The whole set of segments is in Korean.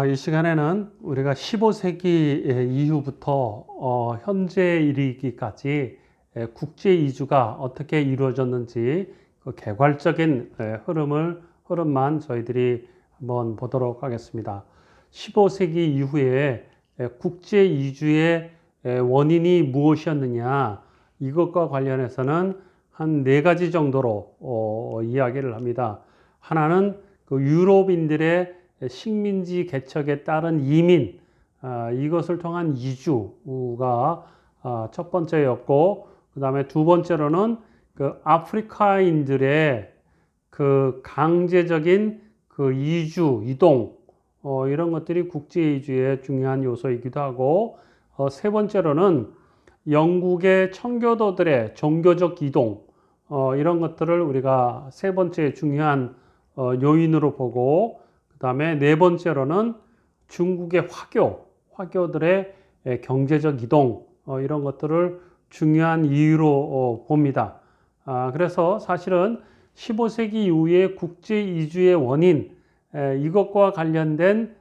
이 시간에는 우리가 15세기 이후부터 현재 이르기까지 국제 이주가 어떻게 이루어졌는지 그 개괄적인 흐름만 저희들이 한번 보도록 하겠습니다. 15세기 이후에 국제 이주의 원인이 무엇이었느냐, 이것과 관련해서는 한 네 가지 정도로 이야기를 합니다. 하나는 그 유럽인들의 식민지 개척에 따른 이민, 이것을 통한 이주가 첫 번째였고, 그 다음에 두 번째로는 그 아프리카인들의 그 강제적인 그 이동, 이런 것들이 국제 이주의 중요한 요소이기도 하고, 세 번째로는 영국의 청교도들의 종교적 이동, 이런 것들을 우리가 세 번째 중요한 요인으로 보고, 그 다음에 네 번째로는 중국의 화교들의 경제적 이동, 이런 것들을 중요한 이유로 봅니다. 그래서 사실은 15세기 이후의 국제 이주의 원인, 이것과 관련된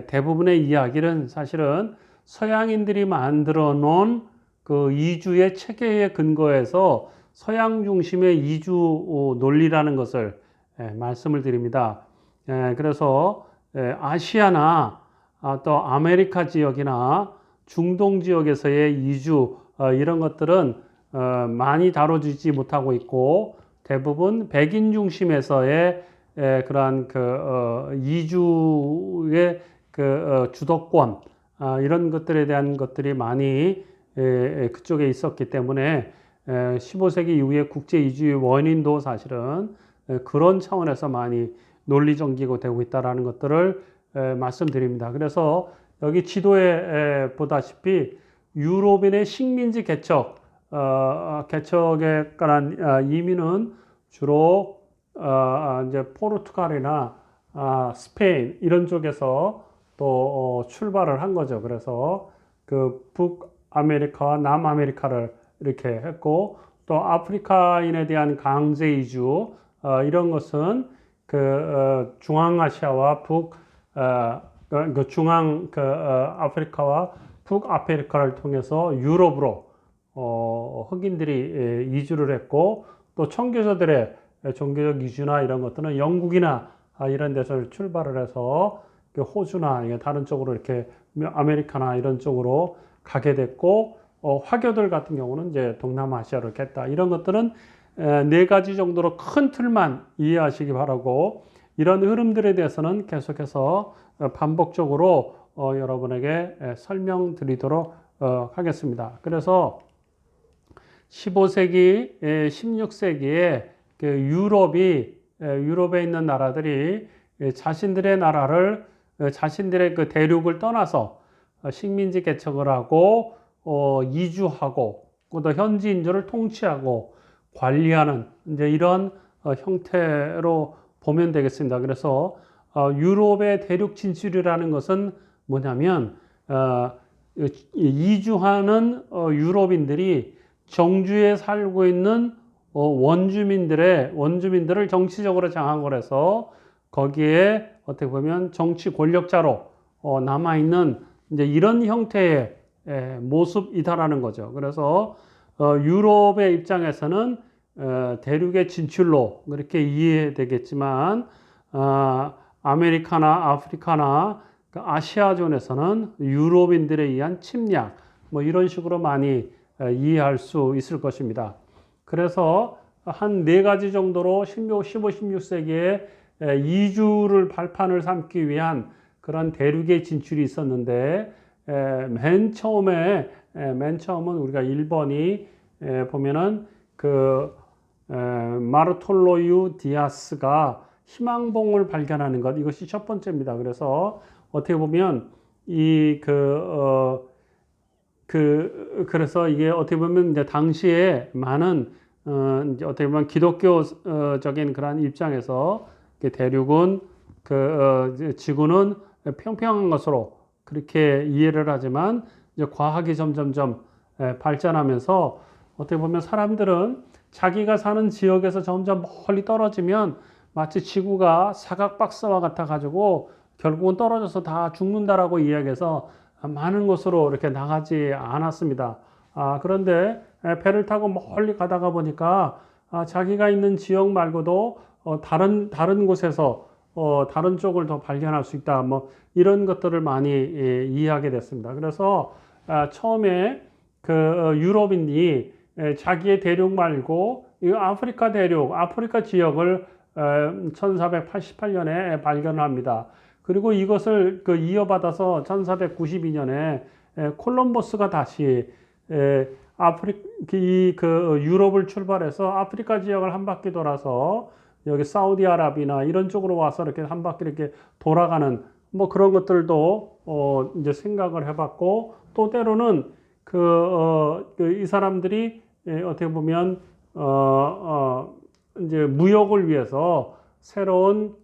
대부분의 이야기는 사실은 서양인들이 만들어 놓은 그 이주의 체계에 근거해서 서양 중심의 이주 논리라는 것을 말씀을 드립니다. 그래서 아시아나 또 아메리카 지역이나 중동 지역에서의 이주, 이런 것들은 많이 다뤄지지 못하고 있고, 대부분 백인 중심에서의 그러한 그 이주의 그 주도권, 이런 것들에 대한 것들이 많이 그쪽에 있었기 때문에 15세기 이후의 국제 이주의 원인도 사실은 그런 차원에서 많이 논리 전개가 되고 있다는 것들을 말씀드립니다. 그래서 여기 지도에 보다시피 유럽인의 식민지 개척에 관한 이민은 주로 이제 포르투갈이나 스페인 이런 쪽에서 또 출발을 한 거죠. 그래서 그 북아메리카와 남아메리카를 이렇게 했고, 또 아프리카인에 대한 강제 이주, 이런 것은 그 중앙아시아와 아프리카와 북아프리카를 통해서 유럽으로 흑인들이 이주를 했고, 또 청교도들의 종교적 이주나 이런 것들은 영국이나 이런 데서 출발을 해서 호주나 다른 쪽으로 이렇게 아메리카나 이런 쪽으로 가게 됐고, 화교들 같은 경우는 이제 동남아시아로 갔다. 이런 것들은 네 가지 정도로 큰 틀만 이해하시기 바라고, 이런 흐름들에 대해서는 계속해서 반복적으로 여러분에게 설명드리도록 하겠습니다. 그래서 15세기, 16세기에 그 유럽에 있는 나라들이 자신들의 나라를, 자신들의 그 대륙을 떠나서 식민지 개척을 하고, 이주하고, 또 현지인들을 통치하고 관리하는 이제 이런 형태로 보면 되겠습니다. 그래서 유럽의 대륙 진출이라는 것은 뭐냐면, 이주하는 유럽인들이 정주에 살고 있는 원주민들을 정치적으로 장악을 해서 거기에 어떻게 보면 정치 권력자로 남아있는 이제 이런 형태의 모습이다라는 거죠. 그래서 유럽의 입장에서는 대륙의 진출로 그렇게 이해되겠지만, 아메리카나 아프리카나 아시아존에서는 유럽인들에 의한 침략, 뭐 이런 식으로 많이 이해할 수 있을 것입니다. 그래서 한 네 가지 정도로 15, 16세기에 이주를 발판을 삼기 위한 그런 대륙의 진출이 있었는데, 맨 처음은 우리가 1번이 보면은 그 마르톨로유 디아스가 희망봉을 발견하는 것, 이것이 첫 번째입니다. 그래서 어떻게 보면 그래서 이게 어떻게 보면 이제 당시에 많은 이제 어떻게 보면 기독교적인 그런 입장에서 대륙은 지구는 평평한 것으로 그렇게 이해를 하지만, 이제 과학이 점점점 발전하면서 어떻게 보면 사람들은 자기가 사는 지역에서 점점 멀리 떨어지면 마치 지구가 사각 박스와 같아 가지고 결국은 떨어져서 다 죽는다라고 이야기해서 많은 곳으로 이렇게 나가지 않았습니다. 그런데 배를 타고 멀리 가다가 보니까 자기가 있는 지역 말고도 다른 곳에서 다른 쪽을 더 발견할 수 있다. 뭐 이런 것들을 많이 이해하게 됐습니다. 그래서 처음에 그 유럽인이 자기의 대륙 말고 이 아프리카 대륙, 아프리카 지역을 1488년에 발견합니다. 그리고 이것을 이어받아서 1492년에 콜럼버스가 다시 유럽을 출발해서 아프리카 지역을 한 바퀴 돌아서 여기 사우디아라비아나 이런 쪽으로 와서 이렇게 한 바퀴 이렇게 돌아가는 뭐 그런 것들도 이제 생각을 해봤고, 또 때로는 이 사람들이 어떻게 보면 이제 무역을 위해서 새로운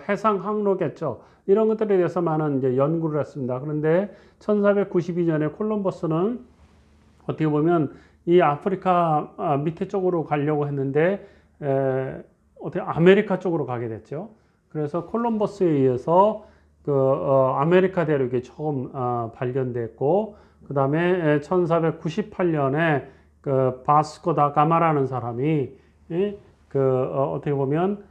해상 항로겠죠. 이런 것들에 대해서 많은 이제 연구를 했습니다. 그런데 1492년에 콜럼버스는 어떻게 보면 이 아프리카 밑에 쪽으로 가려고 했는데 어떻게 아메리카 쪽으로 가게 됐죠. 그래서 콜럼버스에 의해서 아메리카 대륙이 처음 발견됐고, 그 다음에 1498년에 바스코 다 가마라는 사람이 어떻게 보면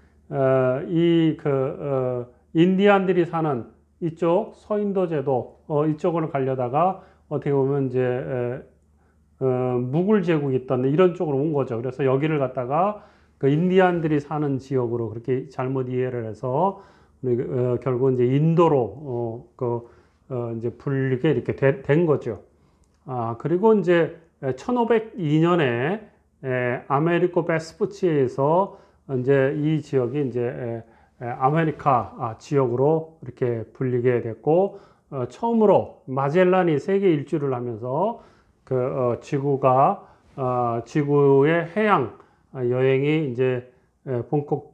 인디안들이 사는 이쪽 서인도 제도 이쪽으로 가려다가 어떻게 보면 이제 무굴 제국이 있던 이런 쪽으로 온 거죠. 그래서 여기를 갖다가 인디안들이 사는 지역으로 그렇게 잘못 이해를 해서 결국 이제 인도로 이제 불리게 이렇게 된 거죠. 그리고 이제 1502년에 아메리코 베스푸치에서 이제 이 지역이 이제 아메리카 지역으로 이렇게 불리게 됐고, 처음으로 마젤란이 세계 일주를 하면서 지구의 해양 여행이 이제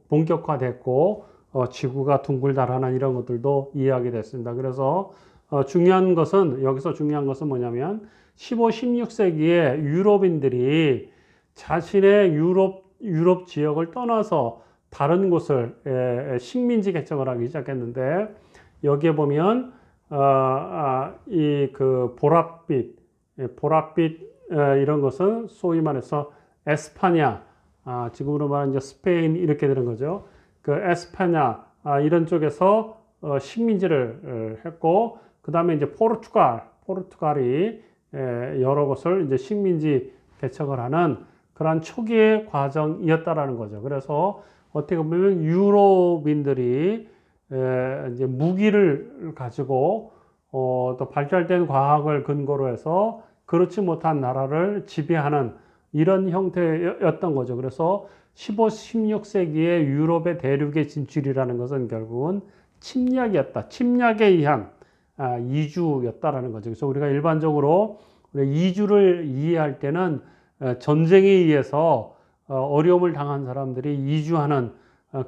본격화됐고, 지구가 둥글다라는 이런 것들도 이해하게 됐습니다. 그래서 여기서 중요한 것은 뭐냐면 15, 16세기에 유럽인들이 자신의 유럽 지역을 떠나서 다른 곳을 식민지 개척을 하기 시작했는데, 여기에 보면 보랏빛 이런 것은 소위 말해서 에스파냐, 지금으로 말하면 이제 스페인 이렇게 되는 거죠. 에스파냐 이런 쪽에서 식민지를 했고, 그 다음에 이제 포르투갈이 여러 곳을 이제 식민지 개척을 하는 그러한 초기의 과정이었다라는 거죠. 그래서 어떻게 보면 유럽인들이 이제 무기를 가지고 또 발달된 과학을 근거로 해서 그렇지 못한 나라를 지배하는 이런 형태였던 거죠. 그래서 15, 16세기의 유럽의 대륙의 진출이라는 것은 결국은 침략이었다. 침략에 의한 이주였다라는 거죠. 그래서 우리가 일반적으로 이주를 이해할 때는 전쟁에 의해서 어려움을 당한 사람들이 이주하는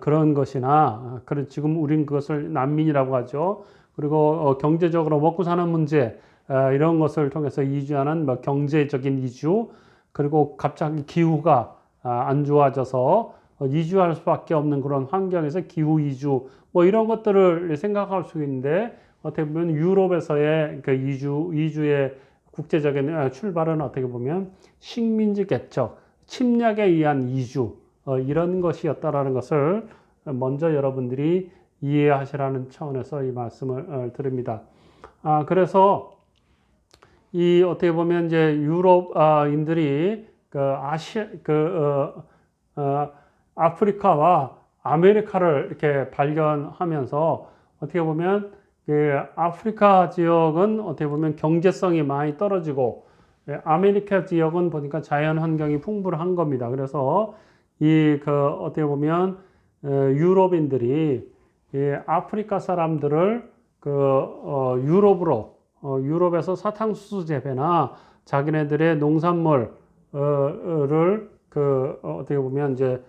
그런 것이나, 지금 우린 그것을 난민이라고 하죠. 그리고 경제적으로 먹고 사는 문제 이런 것을 통해서 이주하는 경제적인 이주, 그리고 갑자기 기후가 안 좋아져서 이주할 수밖에 없는 그런 환경에서 기후 이주, 뭐 이런 것들을 생각할 수 있는데, 어떻게 보면 유럽에서의 이주의 국제적인 출발은 어떻게 보면 식민지 개척, 침략에 의한 이주, 이런 것이었다라는 것을 먼저 여러분들이 이해하시라는 차원에서 이 말씀을 드립니다. 그래서 어떻게 보면 이제 유럽인들이 아프리카와 아메리카를 이렇게 발견하면서 어떻게 보면 아프리카 지역은 어떻게 보면 경제성이 많이 떨어지고, 아메리카 지역은 보니까 자연 환경이 풍부한 겁니다. 그래서 어떻게 보면 유럽인들이 아프리카 사람들을 유럽에서 사탕수수 재배나 자기네들의 농산물을 어떻게 보면 이제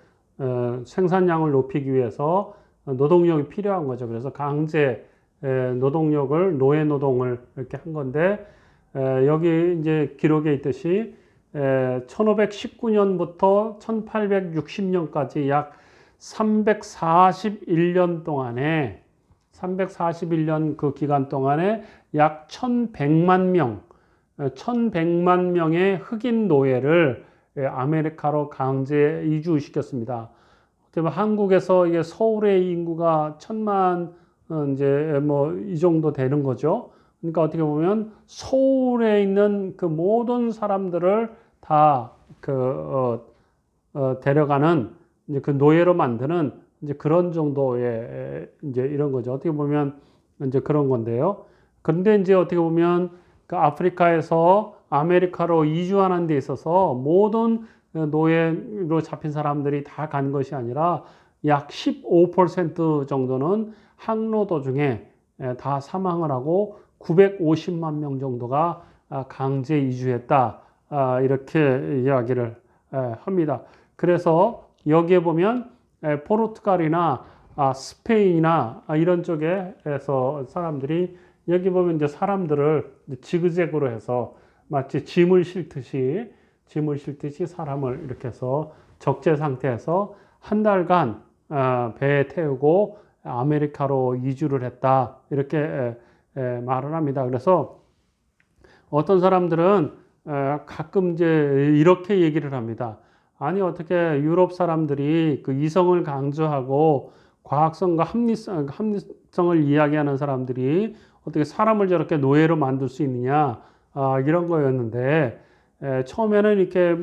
생산량을 높이기 위해서 노동력이 필요한 거죠. 그래서 강제 노동력을 노예 노동을 이렇게 한 건데, 여기 이제 기록에 있듯이 1519년부터 1860년까지 약 341년 동안에 341년 그 기간 동안에 약 1100만 명의 흑인 노예를 아메리카로 강제 이주시켰습니다. 한국에서 이게 서울의 인구가 1000만 이제 뭐 이 정도 되는 거죠. 그러니까 어떻게 보면 서울에 있는 그 모든 사람들을 다 데려가는 이제 그 노예로 만드는 이제 그런 정도의 이제 이런 거죠. 어떻게 보면 이제 그런 건데요. 그런데 이제 어떻게 보면 그 아프리카에서 아메리카로 이주하는 데 있어서 모든 노예로 잡힌 사람들이 다 간 것이 아니라 약 15% 정도는 항로 도중에 다 사망을 하고 950만 명 정도가 강제 이주했다. 이렇게 이야기를 합니다. 그래서 여기에 보면 포르투갈이나 스페인이나 이런 쪽에서 사람들이 여기 보면 이제 사람들을 지그재그로 해서 마치 짐을 싣듯이 사람을 이렇게 해서 적재 상태에서 한 달간 배에 태우고 아메리카로 이주를 했다. 이렇게 말을 합니다. 그래서 어떤 사람들은 가끔 이제 이렇게 얘기를 합니다. 아니 어떻게 유럽 사람들이 그 이성을 강조하고 과학성과 합리성을 이야기하는 사람들이 어떻게 사람을 저렇게 노예로 만들 수 있느냐 이런 거였는데 처음에는 이렇게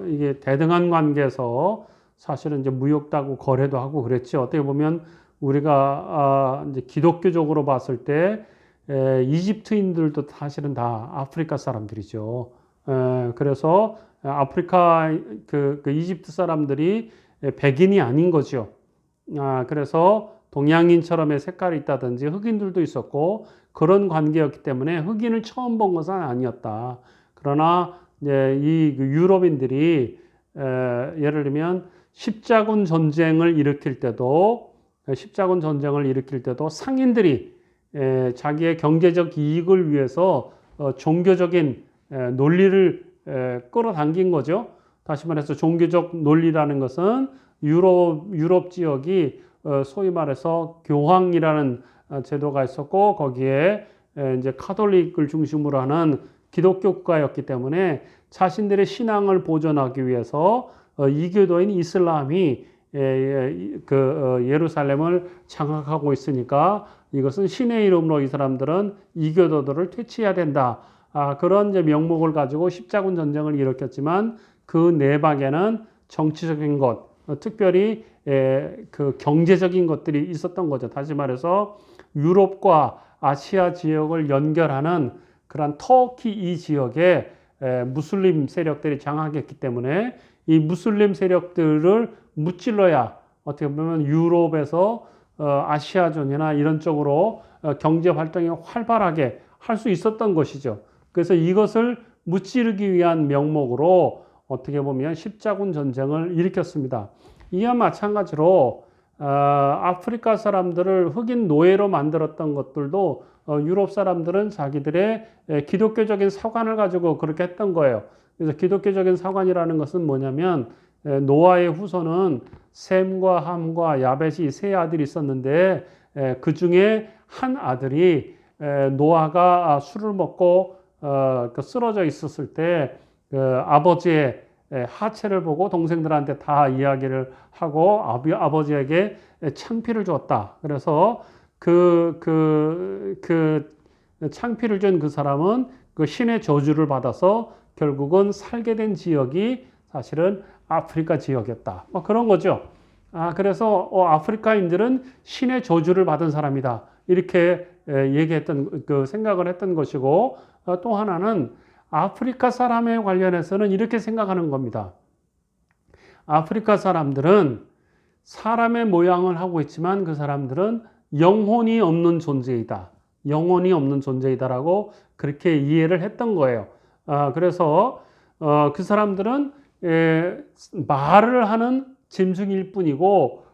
이게 대등한 관계에서 사실은 이제 무역도 하고 거래도 하고 그랬죠. 어떻게 보면 우리가 이제 기독교적으로 봤을 때 이집트인들도 사실은 다 아프리카 사람들이죠. 그래서 아프리카 그 이집트 사람들이 백인이 아닌 거죠. 그래서 동양인처럼의 색깔이 있다든지 흑인들도 있었고 그런 관계였기 때문에 흑인을 처음 본 것은 아니었다. 그러나 이제 이 유럽인들이 예를 들면 십자군 전쟁을 일으킬 때도 상인들이 자기의 경제적 이익을 위해서 종교적인 논리를 끌어당긴 거죠. 다시 말해서 종교적 논리라는 것은 유럽 지역이 소위 말해서 교황이라는 제도가 있었고 거기에 이제 카톨릭을 중심으로 하는 기독교 국가였기 때문에 자신들의 신앙을 보존하기 위해서 이교도인 이슬람이 예루살렘을 장악하고 있으니까 이것은 신의 이름으로 이 사람들은 이교도들을 퇴치해야 된다. 그런 이제 명목을 가지고 십자군 전쟁을 일으켰지만 그 내박에는 정치적인 것, 특별히 그 경제적인 것들이 있었던 거죠. 다시 말해서 유럽과 아시아 지역을 연결하는 그런 터키 이 지역에 무슬림 세력들이 장악했기 때문에 이 무슬림 세력들을 무찔러야 어떻게 보면 유럽에서 아시아존이나 이런 쪽으로 경제 활동이 활발하게 할 수 있었던 것이죠. 그래서 이것을 무찌르기 위한 명목으로 어떻게 보면 십자군 전쟁을 일으켰습니다. 이와 마찬가지로 아프리카 사람들을 흑인 노예로 만들었던 것들도 유럽 사람들은 자기들의 기독교적인 사관을 가지고 그렇게 했던 거예요. 그래서 기독교적인 사관이라는 것은 뭐냐면 노아의 후손은 셈과 함과 야벳이 세 아들이 있었는데 그 중에 한 아들이 노아가 술을 먹고 쓰러져 있었을 때 아버지의 하체를 보고 동생들한테 다 이야기를 하고 아버지에게 창피를 줬다. 그래서 그 창피를 준 그 사람은 그 신의 저주를 받아서 결국은 살게 된 지역이 사실은 아프리카 지역이었다. 뭐 그런 거죠. 그래서 아프리카인들은 신의 저주를 받은 사람이다. 이렇게 생각을 했던 것이고, 또 하나는 아프리카 사람에 관련해서는 이렇게 생각하는 겁니다. 아프리카 사람들은 사람의 모양을 하고 있지만 그 사람들은 영혼이 없는 존재이다. 영혼이 없는 존재이다라고 그렇게 이해를 했던 거예요. 그래서 그 사람들은 말을 하는 짐승일 뿐이고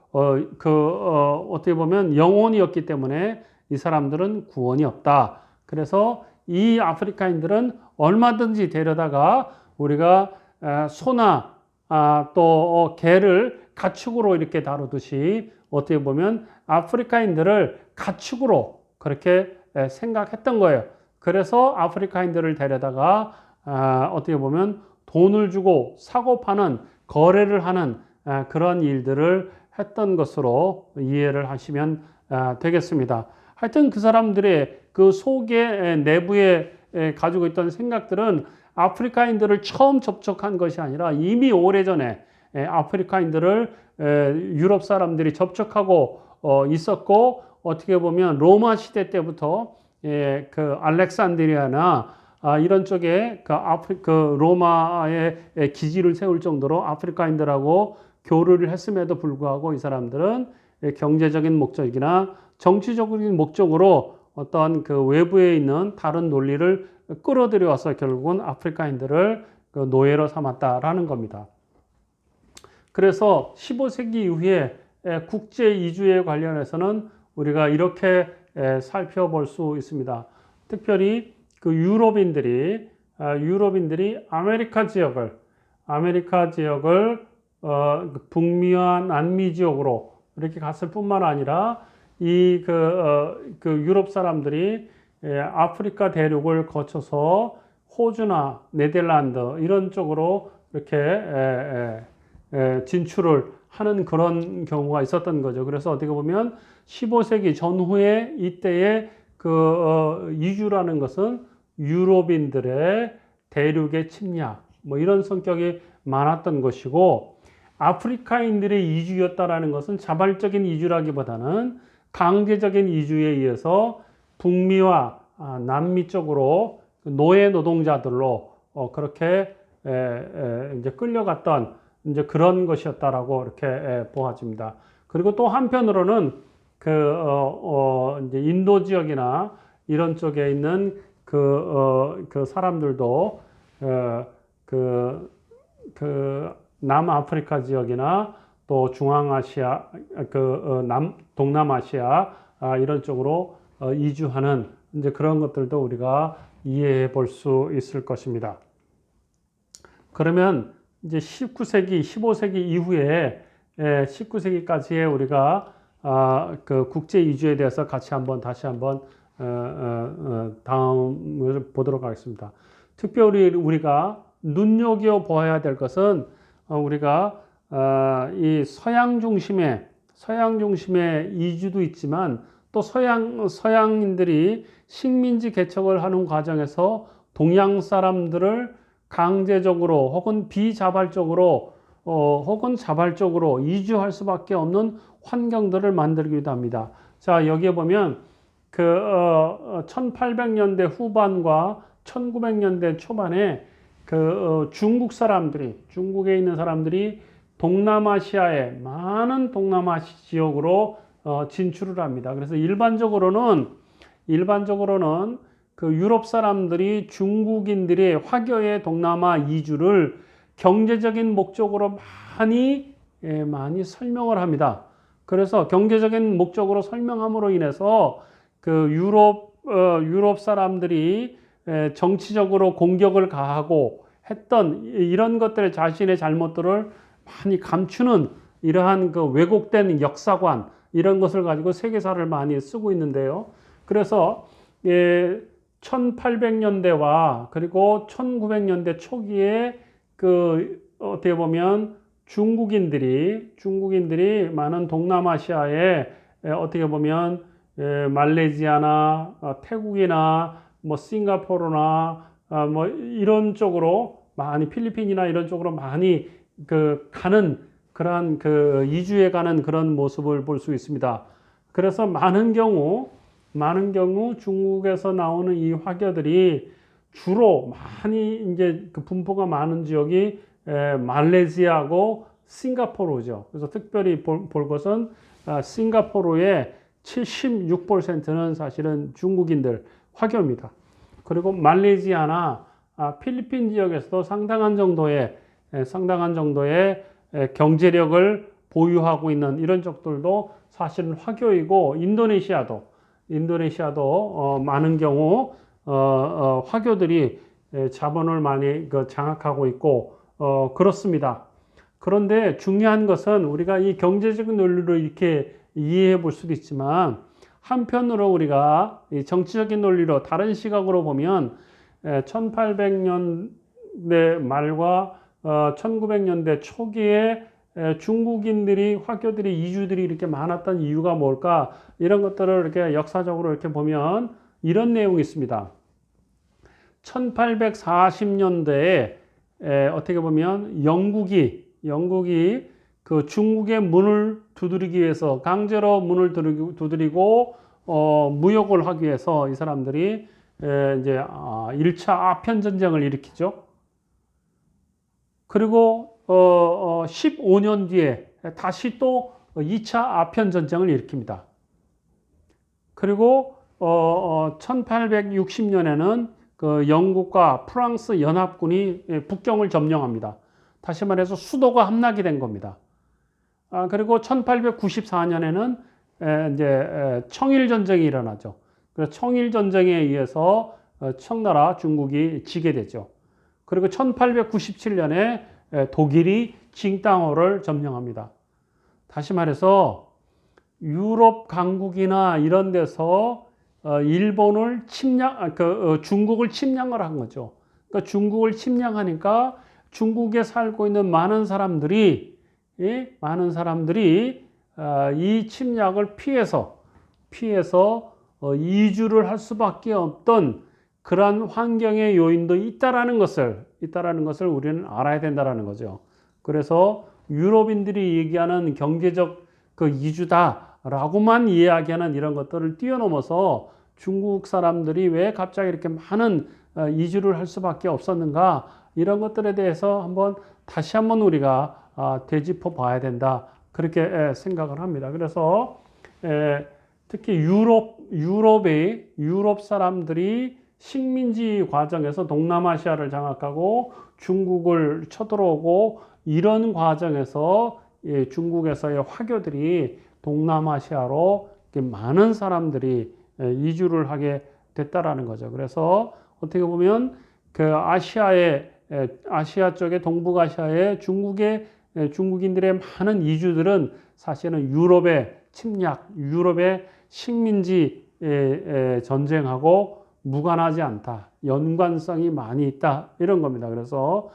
어떻게 보면 영혼이었기 때문에 이 사람들은 구원이 없다. 그래서 이 아프리카인들은 얼마든지 데려다가 우리가 소나 또 개를 가축으로 이렇게 다루듯이 어떻게 보면 아프리카인들을 가축으로 그렇게 생각했던 거예요. 그래서 아프리카인들을 데려다가 어떻게 보면 돈을 주고 사고 파는 거래를 하는 그런 일들을 했던 것으로 이해를 하시면 되겠습니다. 하여튼 그 사람들의 그 속에 내부에 가지고 있던 생각들은 아프리카인들을 처음 접촉한 것이 아니라 이미 오래전에 아프리카인들을 유럽 사람들이 접촉하고 있었고, 어떻게 보면 로마 시대 때부터 그 알렉산드리아나 이런 쪽에 그 로마에 기지를 세울 정도로 아프리카인들하고 교류를 했음에도 불구하고 이 사람들은 경제적인 목적이나 정치적인 목적으로 어떤 그 외부에 있는 다른 논리를 끌어들여 와서 결국은 아프리카인들을 그 노예로 삼았다라는 겁니다. 그래서 15세기 이후에 국제 이주에 관련해서는 우리가 이렇게 살펴볼 수 있습니다. 특별히 그 유럽인들이 아메리카 지역을 북미와 남미 지역으로 이렇게 갔을 뿐만 아니라 그 유럽 사람들이 아프리카 대륙을 거쳐서 호주나 네덜란드 이런 쪽으로 이렇게 진출을 하는 그런 경우가 있었던 거죠. 그래서 어떻게 보면 15세기 전후에 이때의 그 이주라는 것은 유럽인들의 대륙의 침략 뭐 이런 성격이 많았던 것이고, 아프리카인들의 이주였다라는 것은 자발적인 이주라기보다는 강제적인 이주에 의해서 북미와 남미 쪽으로 노예 노동자들로 그렇게 이제 끌려갔던 이제 그런 것이었다라고 이렇게 보아집니다. 그리고 또 한편으로는 이제 인도 지역이나 이런 쪽에 있는 그 사람들도 남아프리카 지역이나 또 중앙아시아, 동남아시아 이런 쪽으로 이주하는 이제 그런 것들도 우리가 이해해 볼 수 있을 것입니다. 그러면 이제 19세기, 15세기 이후에 19세기까지의 우리가 그 국제 이주에 대해서 다시 한번 다음을 보도록 하겠습니다. 특별히 우리가 눈여겨 보아야 될 것은 우리가 이 서양 중심의 이주도 있지만 또 서양인들이 식민지 개척을 하는 과정에서 동양 사람들을 강제적으로 혹은 비자발적으로 혹은 자발적으로 이주할 수밖에 없는 환경들을 만들기도 합니다. 자, 여기에 보면 1800년대 후반과 1900년대 초반에 중국에 있는 사람들이 많은 동남아 지역으로 진출을 합니다. 그래서 일반적으로는 그 유럽 사람들이 중국인들의 화교의 동남아 이주를 경제적인 목적으로 많이 설명을 합니다. 그래서 경제적인 목적으로 설명함으로 인해서 그 유럽 사람들이 정치적으로 공격을 가하고 했던 이런 것들의 자신의 잘못들을 많이 감추는 이러한 그 왜곡된 역사관 이런 것을 가지고 세계사를 많이 쓰고 있는데요. 그래서 1800년대와 그리고 1900년대 초기에 어떻게 보면 중국인들이 많은 동남아시아에 어떻게 보면 말레이시아나 태국이나 뭐 싱가포르나 뭐 이런 쪽으로 많이 필리핀이나 이런 쪽으로 많이 가는 그러한 이주해 가는 그런 모습을 볼 수 있습니다. 그래서 많은 경우 중국에서 나오는 이 화교들이 주로 많이 이제 분포가 많은 지역이 말레이시아하고 싱가포르죠. 그래서 특별히 볼 것은 싱가포르의 76%는 사실은 중국인들 화교입니다. 그리고 말레이시아나 필리핀 지역에서도 상당한 정도의 경제력을 보유하고 있는 이런 쪽들도 사실은 화교이고, 인도네시아도 많은 경우 화교들이 자본을 많이 장악하고 있고 그렇습니다. 그런데 중요한 것은 우리가 이 경제적인 논리로 이렇게 이해해 볼 수도 있지만 한편으로 우리가 이 정치적인 논리로 다른 시각으로 보면 1800년대 말과 1900년대 초기에 중국인들이 화교들이 이주들이 이렇게 많았던 이유가 뭘까? 이런 것들을 이렇게 역사적으로 이렇게 보면 이런 내용이 있습니다. 1840년대에 어떻게 보면 영국이 그 중국의 문을 두드리기 위해서 강제로 문을 두드리고 무역을 하기 위해서 이 사람들이 이제 1차 아편 전쟁을 일으키죠. 그리고 15년 뒤에 다시 또 2차 아편 전쟁을 일으킵니다. 그리고 1860년에는 그 영국과 프랑스 연합군이 북경을 점령합니다. 다시 말해서 수도가 함락이 된 겁니다. 그리고 1894년에는 이제 청일 전쟁이 일어나죠. 그래서 청일 전쟁에 의해서 청나라 중국이 지게 되죠. 그리고 1897년에 독일이 칭다오를 점령합니다. 다시 말해서 유럽 강국이나 이런 데서 일본을 중국을 침략을 한 거죠. 그러니까 중국을 침략하니까 중국에 살고 있는 많은 사람들이 이 침략을 피해서 이주를 할 수밖에 없던 그러한 환경의 요인도 있다라는 것을 우리는 알아야 된다라는 거죠. 그래서 유럽인들이 얘기하는 경제적 그 이주다라고만 이야기하는 이런 것들을 뛰어넘어서 중국 사람들이 왜 갑자기 이렇게 많은 이주를 할 수밖에 없었는가, 이런 것들에 대해서 다시 한번 우리가 되짚어 봐야 된다, 그렇게 생각을 합니다. 그래서 특히 유럽 사람들이 식민지 과정에서 동남아시아를 장악하고 중국을 쳐들어오고 이런 과정에서 중국에서의 화교들이 동남아시아로 많은 사람들이 이주를 하게 됐다라는 거죠. 그래서 어떻게 보면 그 아시아 쪽에 동북아시아의 중국인들의 많은 이주들은 사실은 유럽의 침략, 유럽의 식민지 전쟁하고 무관하지 않다, 연관성이 많이 있다, 이런 겁니다. 그래서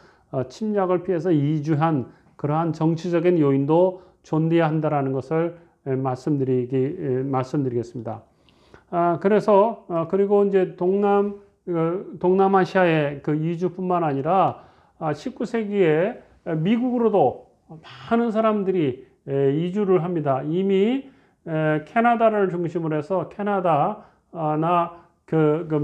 침략을 피해서 이주한 그러한 정치적인 요인도 존재한다라는 것을 말씀드리겠습니다. 그래서 그리고 이제 동남아시아의 그 이주뿐만 아니라 19세기에 미국으로도 많은 사람들이 이주를 합니다. 이미 캐나다를 중심으로 해서 캐나다나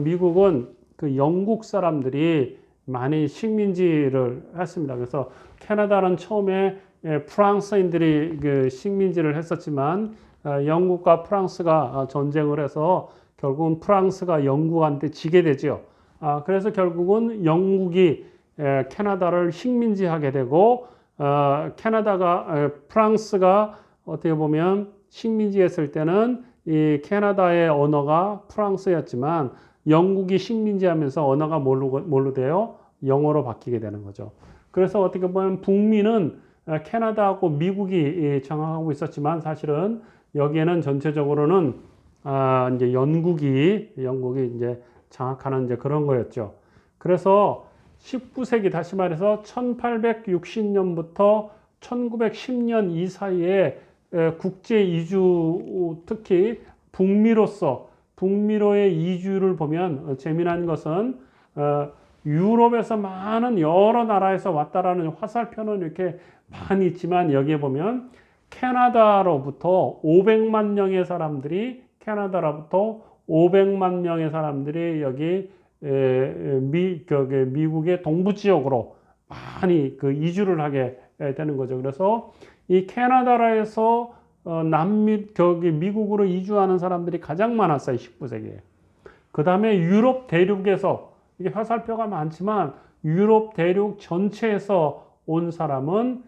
미국은 그 영국 사람들이 많이 식민지를 했습니다. 그래서 캐나다는 처음에 프랑스인들이 그 식민지를 했었지만 영국과 프랑스가 전쟁을 해서 결국은 프랑스가 영국한테 지게 되죠. 그래서 결국은 영국이 캐나다를 식민지하게 되고 프랑스가 어떻게 보면 식민지했을 때는 이 캐나다의 언어가 프랑스였지만 영국이 식민지하면서 언어가 뭘로 돼요? 영어로 바뀌게 되는 거죠. 그래서 어떻게 보면 북미는 캐나다하고 미국이 장악하고 있었지만 사실은 여기에는 전체적으로는 이제 영국이 이제 장악하는 이제 그런 거였죠. 그래서 19세기, 다시 말해서 1860년부터 1910년 이 사이에 국제 이주, 특히 북미로의 이주를 보면 재미난 것은 유럽에서 많은 여러 나라에서 왔다라는 화살표는 이렇게 많이 있지만 여기에 보면 캐나다로부터 500만 명의 사람들이 여기 미국의 동부 지역으로 많이 그 이주를 하게 되는 거죠. 그래서 이 캐나다에서 미국으로 이주하는 사람들이 가장 많았어요, 19세기에. 그 다음에 유럽 대륙에서, 이게 화살표가 많지만 유럽 대륙 전체에서 온 사람은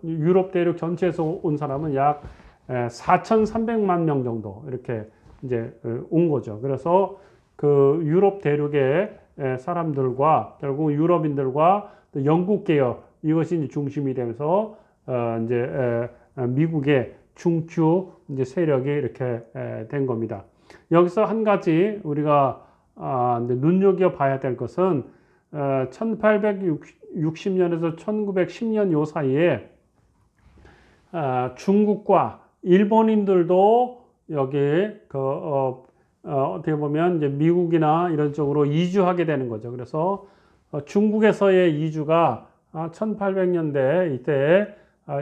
유럽 대륙 전체에서 온 사람은 약 4,300만 명 정도 이렇게 이제 온 거죠. 그래서 그 유럽 대륙의 사람들과 결국 유럽인들과 또 영국 계열, 이것이 이제 중심이 되면서 이제 미국의 중추 이제 세력이 이렇게 된 겁니다. 여기서 한 가지 우리가 눈여겨봐야 될 것은 1860년에서 1910년 요 사이에 중국과 일본인들도 여기 어떻게 보면 이제 미국이나 이런 쪽으로 이주하게 되는 거죠. 그래서 중국에서의 이주가 1800년대 이때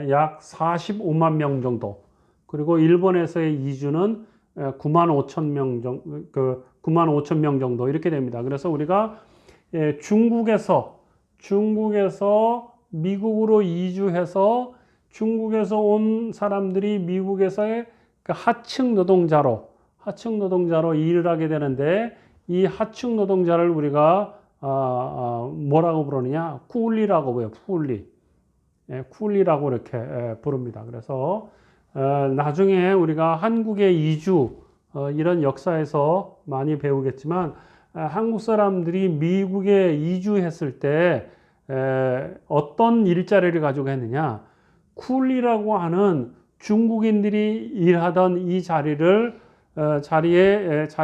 약 45만 명 정도, 그리고 일본에서의 이주는 9만 5천 명 정도, 9만 5천 명 정도 이렇게 됩니다. 그래서 우리가 중국에서 미국으로 이주해서 중국에서 온 사람들이 미국에서의 하층 노동자로 일을 하게 되는데, 이 하층 노동자를 우리가 뭐라고 부르느냐? 쿨리라고 부르요. 쿨리라고 이렇게 부릅니다. 그래서 나중에 우리가 한국의 이주 이런 역사에서 많이 배우겠지만, 한국 사람들이 미국에 이주했을 때 어떤 일자리를 가지고 했느냐? 쿨리라고 하는 중국인들이 일하던 이 자리에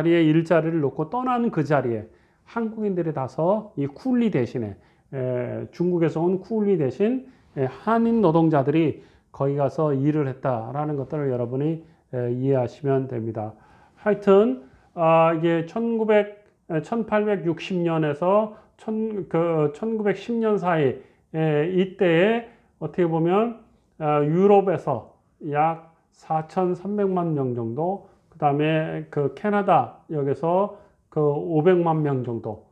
일자리를 놓고 떠난 그 자리에 한국인들이 가서 이 쿨리 대신에 중국에서 온 쿨리 대신 한인 노동자들이 거기 가서 일을 했다라는 것들을 여러분이 이해하시면 됩니다. 하여튼 이게 1860년에서 1910년 사이 이때에 어떻게 보면 유럽에서 약 4,300만 명 정도, 그 다음에 캐나다 여기서 500만 명 정도,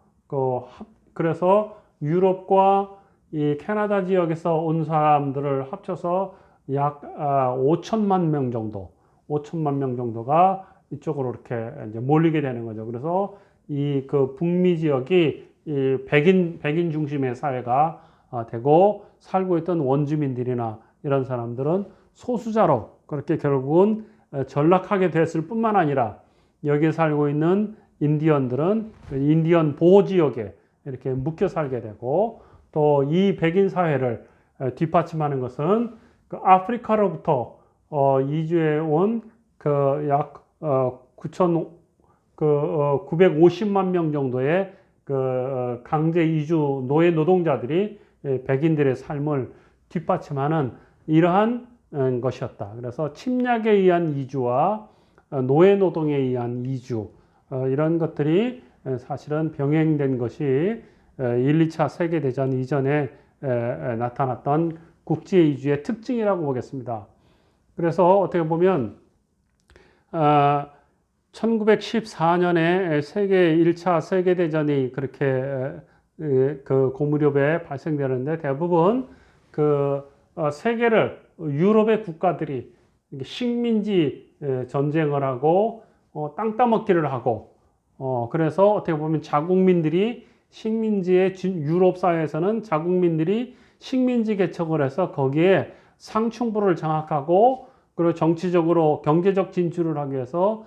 그래서 유럽과 이 캐나다 지역에서 온 사람들을 합쳐서 약 5천만 명 정도가 이쪽으로 이렇게 이제 몰리게 되는 거죠. 그래서 이 북미 지역이 이 백인 중심의 사회가 되고, 살고 있던 원주민들이나 이런 사람들은 소수자로 그렇게 결국은 전락하게 됐을 뿐만 아니라, 여기에 살고 있는 인디언들은 인디언 보호 지역에 이렇게 묶여 살게 되고, 또 이 백인 사회를 뒷받침하는 것은 아프리카로부터 이주해 온 약 950만 명 정도의 강제 이주 노예 노동자들이 백인들의 삶을 뒷받침하는 이러한 것이었다. 그래서 침략에 의한 이주와 노예 노동에 의한 이주, 이런 것들이 사실은 병행된 것이 1, 2차 세계대전 이전에 나타났던 국제 이주의 특징이라고 보겠습니다. 그래서 어떻게 보면 1914년에 세계 1차 세계대전이 그렇게 그 무렵에 발생되는데, 대부분 세계를 유럽의 국가들이 식민지 전쟁을 하고 땅 따먹기를 하고, 그래서 어떻게 보면 유럽 사회에서는 자국민들이 식민지 개척을 해서 거기에 상층부를 장악하고, 그리고 정치적으로 경제적 진출을 하기 위해서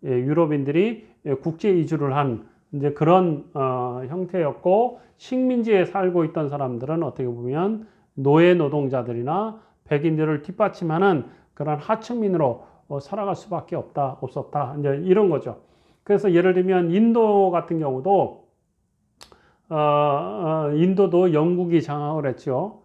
유럽인들이 국제 이주를 한 이제 그런 형태였고, 식민지에 살고 있던 사람들은 어떻게 보면 노예 노동자들이나 백인들을 뒷받침하는 그런 하층민으로 살아갈 수밖에 없었다. 이제 이런 거죠. 그래서 예를 들면 인도 같은 경우도 인도도 영국이 장악을 했죠.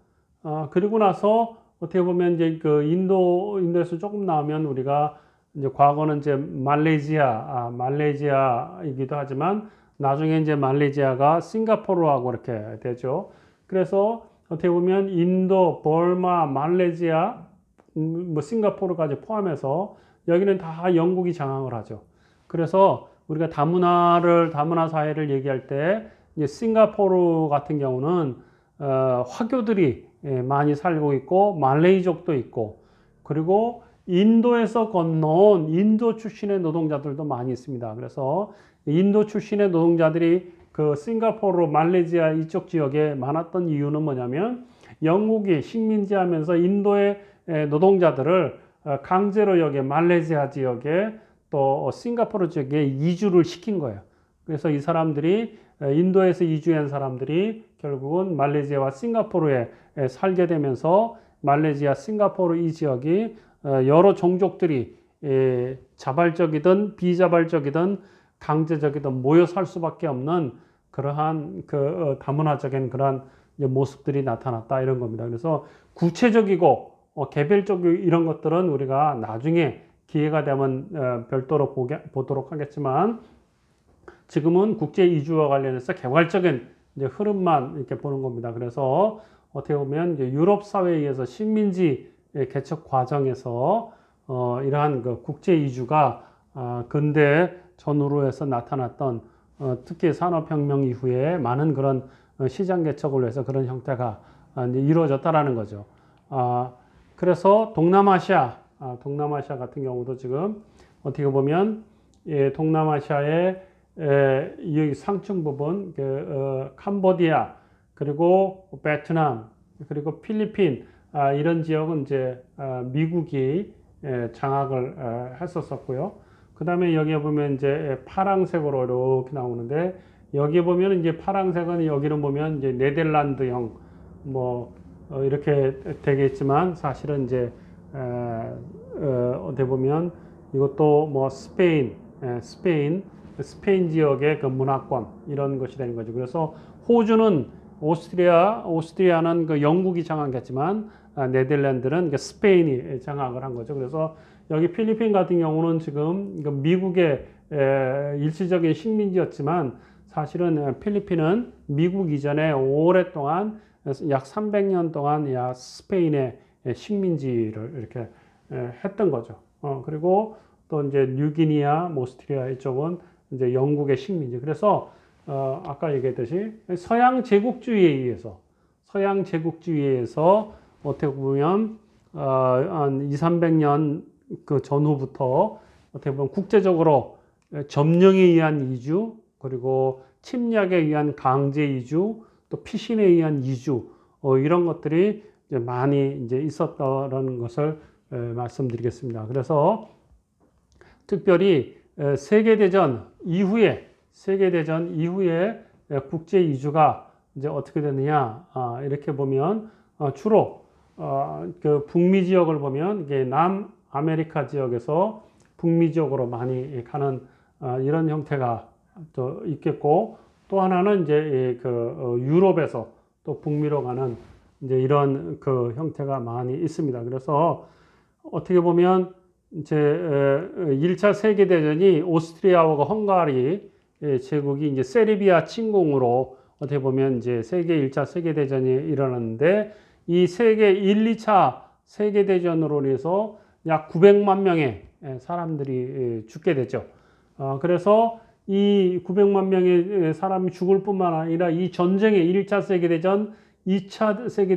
그리고 나서 어떻게 보면 이제 인도에서 조금 나오면 우리가 이제 과거는 이제 말레이시아이기도 하지만, 나중에 이제 말레이시아가 싱가포르하고 이렇게 되죠. 그래서 어떻게 보면 인도, 버마, 말레이시아, 싱가포르까지 포함해서 여기는 다 영국이 장악을 하죠. 그래서 우리가 다문화 사회를 얘기할 때 이제 싱가포르 같은 경우는 화교들이 많이 살고 있고, 말레이족도 있고, 그리고 인도에서 건너온 인도 출신의 노동자들도 많이 있습니다. 그래서 인도 출신의 노동자들이 싱가포르, 말레이시아 이쪽 지역에 많았던 이유는 뭐냐면, 영국이 식민지 하면서 인도의 노동자들을 강제로 여기 말레이시아 지역에 또 싱가포르 지역에 이주를 시킨 거예요. 그래서 이 사람들이 인도에서 이주한 사람들이 결국은 말레이시아와 싱가포르에 살게 되면서, 말레이시아, 싱가포르 이 지역이 여러 종족들이 자발적이든 비자발적이든 강제적이든 모여 살 수밖에 없는 그러한 다문화적인 그러한 모습들이 나타났다 이런 겁니다. 그래서 구체적이고 개별적이고 이런 것들은 우리가 나중에 기회가 되면 별도로 보도록 하겠지만 지금은 국제 이주와 관련해서 개괄적인 이제 흐름만 이렇게 보는 겁니다. 그래서 어떻게 보면 이제 유럽 사회에 의해서 식민지 개척 과정에서 이러한 그 국제 이주가 근대 전후로 해서 나타났던 특히 산업혁명 이후에 많은 그런 시장 개척을 해서 그런 형태가 이제 이루어졌다라는 거죠. 그래서 동남아시아 같은 경우도 지금 어떻게 보면 동남아시아의 이 상층 부분 캄보디아 그리고 베트남 그리고 필리핀 이런 지역은 이제 미국이 장악을 했었었고요. 그 다음에 여기에 보면 이제 파랑색으로 이렇게 나오는데 여기 보면 이제 파랑색은 여기는 보면 이제 네덜란드형 뭐 이렇게 되겠지만 사실은 이제 어떻게 보면 이것도 뭐 스페인 지역의 그 문화권 이런 것이 되는 거죠. 그래서 호주는 오스트리아는 그 영국이 장악했지만 네덜란드는 그 스페인이 장악을 한 거죠. 그래서 여기 필리핀 같은 경우는 지금 미국의 일시적인 식민지였지만 사실은 필리핀은 미국 이전에 오랫동안 약 300년 동안 스페인의 식민지를 이렇게 했던 거죠. 그리고 또 이제 뉴기니아, 오스트리아 이쪽은 이제 영국의 식민지. 그래서 아까 얘기했듯이 서양 제국주의에 의해서 어떻게 보면 한 200~300년 그 전후부터 어떻게 보면 국제적으로 점령에 의한 이주, 그리고 침략에 의한 강제 이주, 또 피신에 의한 이주 이런 것들이 이제 많이 이제 있었다는 것을 말씀드리겠습니다. 그래서 특별히 세계대전 이후에 국제 이주가 이제 어떻게 되느냐 이렇게 보면 주로 그 북미 지역을 보면 이게 남아메리카 지역에서 북미 지역으로 많이 가는 이런 형태가 또 있겠고 또 하나는 이제 그 유럽에서 또 북미로 가는 이제 이런 그 형태가 많이 있습니다. 그래서 어떻게 보면 이제 1차 세계대전이 오스트리아와 헝가리 제국이 이제 세르비아 침공으로 어떻게 보면 이제 1차 세계대전이 일어났는데 이 세계 1, 2차 세계대전으로 인해서 약 900만 명의 사람들이 죽게 되죠. 그래서 이 900만 명의 사람이 죽을 뿐만 아니라 이 전쟁의 1차 세계대전, 2차 세계대전